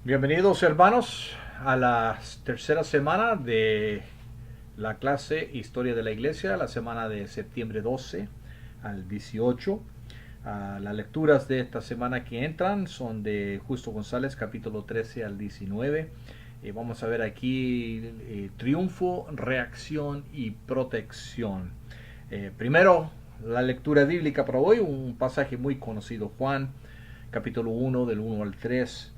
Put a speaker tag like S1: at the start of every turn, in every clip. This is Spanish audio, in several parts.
S1: Bienvenidos hermanos a la tercera semana de la clase Historia de la Iglesia, la semana de septiembre 12 al 18. Las lecturas de esta semana que entran son de Justo González, capítulo 13 al 19. Vamos a ver aquí triunfo, reacción y protección. Primero, la lectura bíblica para hoy, un pasaje muy conocido, Juan, capítulo 1 del 1 al 3.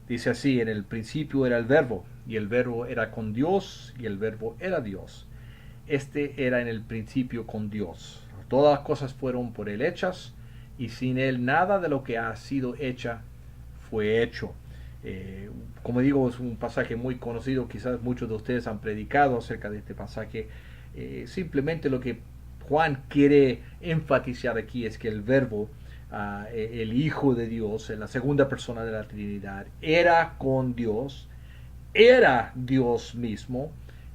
S1: Dice así: en el principio era el verbo, y el verbo era con Dios, y el verbo era Dios. Este era en el principio con Dios. Todas las cosas fueron por él hechas, y sin él nada de lo que ha sido hecha fue hecho. Como digo, es un pasaje muy conocido, quizás muchos de ustedes han predicado acerca de este pasaje. Simplemente lo que Juan quiere enfatizar aquí es que el verbo, el Hijo de Dios, en la segunda persona de la Trinidad, era con Dios, era Dios mismo,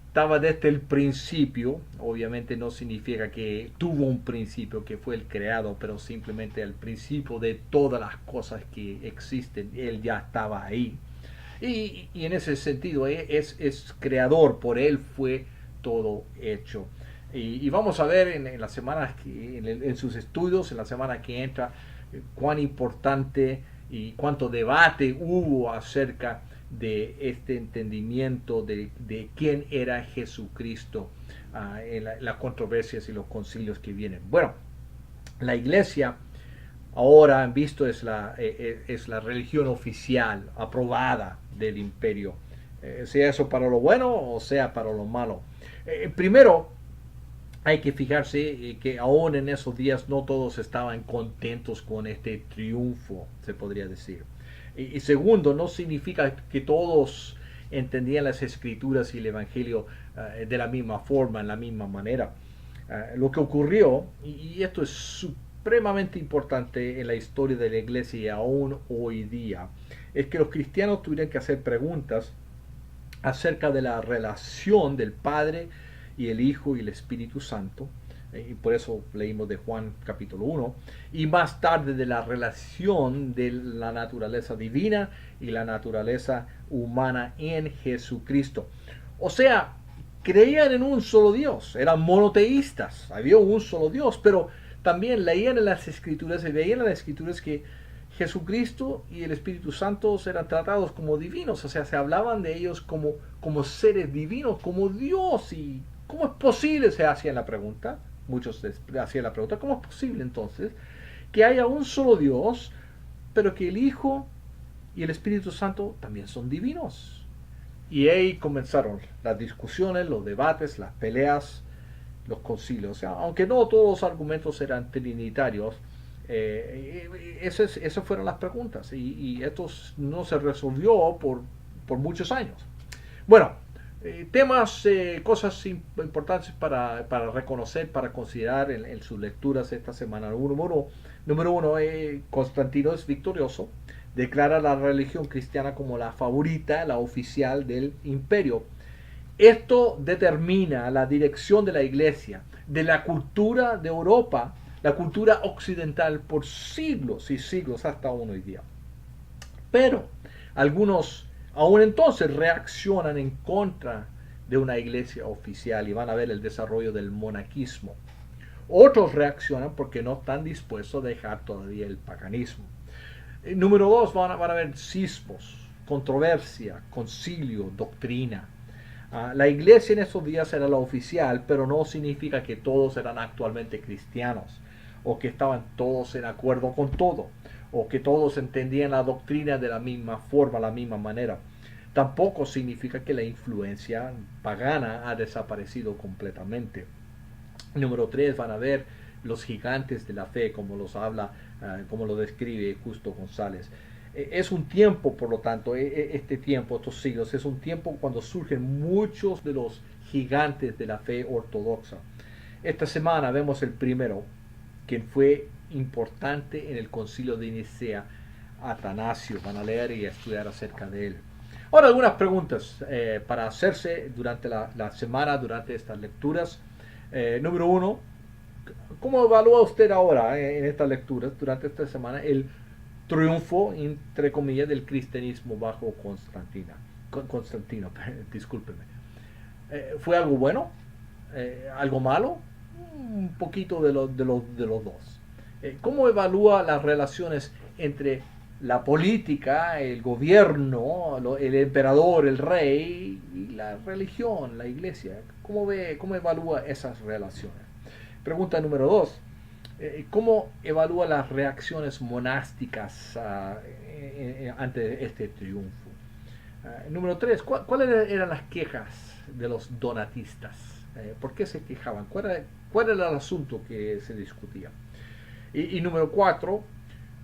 S1: estaba desde el principio. Obviamente no significa que tuvo un principio, que fue el creado, pero simplemente el principio de todas las cosas que existen, él ya estaba ahí. Y en ese sentido es creador, por él fue todo hecho. Y vamos a ver en las semanas, en sus estudios, en la semana que entra, cuán importante y cuánto debate hubo acerca de este entendimiento de quién era Jesucristo, en las controversias y los concilios que vienen. Bueno, la iglesia ahora han visto es la religión oficial aprobada del imperio, sea eso para lo bueno o sea para lo malo. Primero hay que fijarse que aún en esos días no todos estaban contentos con este triunfo, se podría decir. Y segundo, no significa que todos entendían las escrituras y el evangelio de la misma forma, en la misma manera. Lo que ocurrió, y esto es supremamente importante en la historia de la iglesia y aún hoy día, es que los cristianos tuvieron que hacer preguntas acerca de la relación del Padre y el Hijo y el Espíritu Santo. Y por eso leímos de Juan capítulo 1, y más tarde de la relación de la naturaleza divina y la naturaleza humana en Jesucristo. O sea, creían en un solo Dios, eran monoteístas, había un solo Dios, pero también leían en las escrituras y veían en las escrituras que Jesucristo y el Espíritu Santo eran tratados como divinos, o sea, se hablaban de ellos como seres divinos, como Dios. ¿Y cómo es posible? Se hacían la pregunta, muchos hacían la pregunta, ¿cómo es posible entonces que haya un solo Dios, pero que el Hijo y el Espíritu Santo también son divinos? Y ahí comenzaron las discusiones, los debates, las peleas, los concilios. O sea, aunque no todos los argumentos eran trinitarios, esas fueron las preguntas. Y esto no se resolvió por muchos años. Bueno, temas, cosas importantes para reconocer, para considerar en sus lecturas esta semana. Número uno, Constantino es victorioso, declara la religión cristiana como la favorita, la oficial del imperio. Esto determina la dirección de la iglesia, de la cultura de Europa, la cultura occidental por siglos y siglos hasta hoy día. Pero algunos aún entonces reaccionan en contra de una iglesia oficial y van a ver el desarrollo del monaquismo. Otros reaccionan porque no están dispuestos a dejar todavía el paganismo. Número dos, van a ver cismos, controversia, concilio, doctrina. La iglesia en esos días era la oficial, pero no significa que todos eran actualmente cristianos, o que estaban todos en acuerdo con todo, o que todos entendían la doctrina de la misma forma, la misma manera. Tampoco significa que la influencia pagana ha desaparecido completamente. Número 3, van a ver los gigantes de la fe, como los habla, como lo describe Justo González. Es un tiempo, por lo tanto, este tiempo, estos siglos, es un tiempo cuando surgen muchos de los gigantes de la fe ortodoxa. Esta semana vemos el primero, quien fue importante en el concilio de Nicea, Atanasio. Van a leer y a estudiar acerca de él. Ahora, algunas preguntas para hacerse durante la semana, durante estas lecturas. Número uno, ¿cómo evalúa usted ahora en estas lecturas durante esta semana el triunfo, entre comillas, del cristianismo bajo Constantino, discúlpeme. ¿Fue algo bueno? ¿Algo malo? Un poquito de los dos. ¿Cómo evalúa las relaciones entre la política, el gobierno, el emperador, el rey y la religión, la iglesia? ¿Cómo evalúa esas relaciones? Pregunta número dos. ¿Cómo evalúa las reacciones monásticas ante este triunfo? Número tres. ¿Cuáles eran las quejas de los donatistas? ¿Por qué se quejaban? ¿Cuál era el asunto que se discutía? Y número cuatro,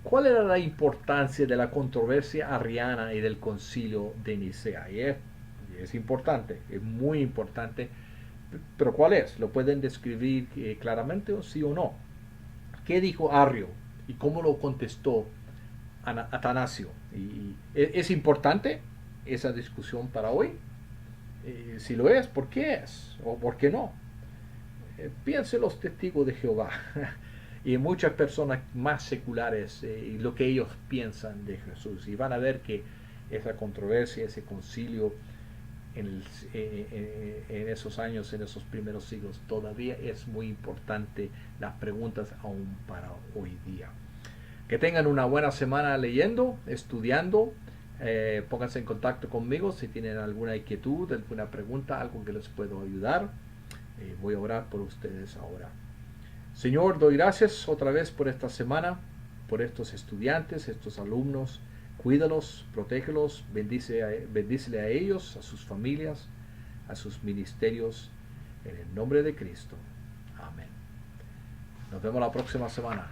S1: ¿cuál era la importancia de la controversia arriana y del concilio de Nicea? Y es importante, es muy importante, pero ¿cuál es? ¿Lo pueden describir claramente o sí o no? ¿Qué dijo Arrio y cómo lo contestó Atanasio? ¿Es importante esa discusión para hoy? Si lo es, ¿por qué es? ¿O por qué no? Piensen los testigos de Jehová y muchas personas más seculares y lo que ellos piensan de Jesús. Y van a ver que esa controversia, ese concilio en esos años, en esos primeros siglos, todavía es muy importante las preguntas aún para hoy día. Que tengan una buena semana leyendo, estudiando. Pónganse en contacto conmigo si tienen alguna inquietud, alguna pregunta, algo que les puedo ayudar. Voy a orar por ustedes ahora. Señor, doy gracias otra vez por esta semana, por estos estudiantes, estos alumnos. Cuídalos, protégelos, bendícele a ellos, a sus familias, a sus ministerios, en el nombre de Cristo. Amén. Nos vemos la próxima semana.